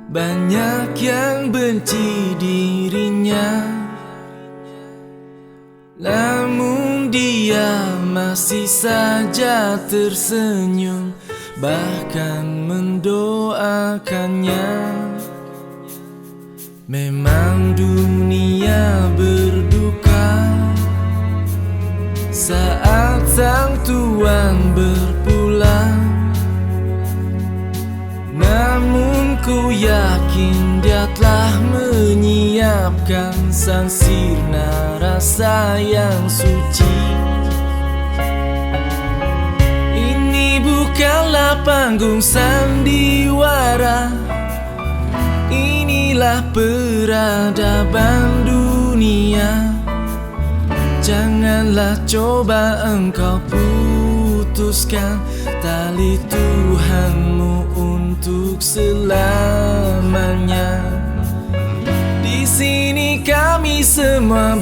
Banyak yang benci dirinya, namun dia masih saja tersenyum, bahkan mendoakannya. Memang dunia berduka saat sang tuan berpulang, namun ku yakin dia telah menyiapkan sang sirna rasa yang suci. Ini bukanlah panggung sandiwara, inilah peradaban dunia. Janganlah coba engkau putuskan tali Tuhanmu untuk selamanya. Di sini kami semua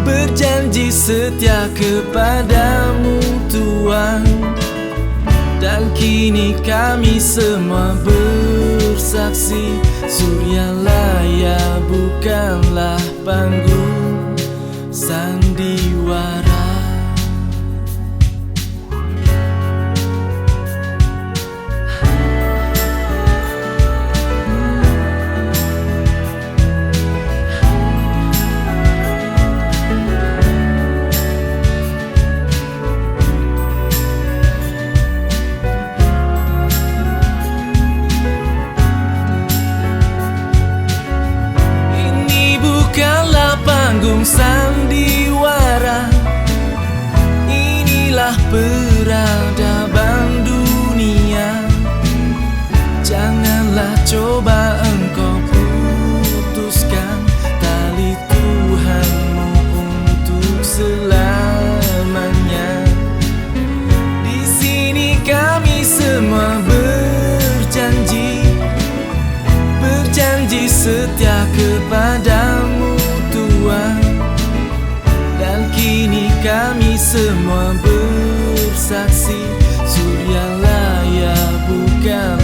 berjanji setia kepadamu Tuhan. Dan kini kami semua bersaksi, Suryalaya bukanlah panggung sandiwara. Panggung sandiwara, inilah peradaban dunia. Janganlah coba engkau putuskan tali Tuhanmu untuk selamanya. Di sini kami semua berjanji setia kepadamu Tuhan. Dan kini kami semua bersaksi, Suryalaya bukan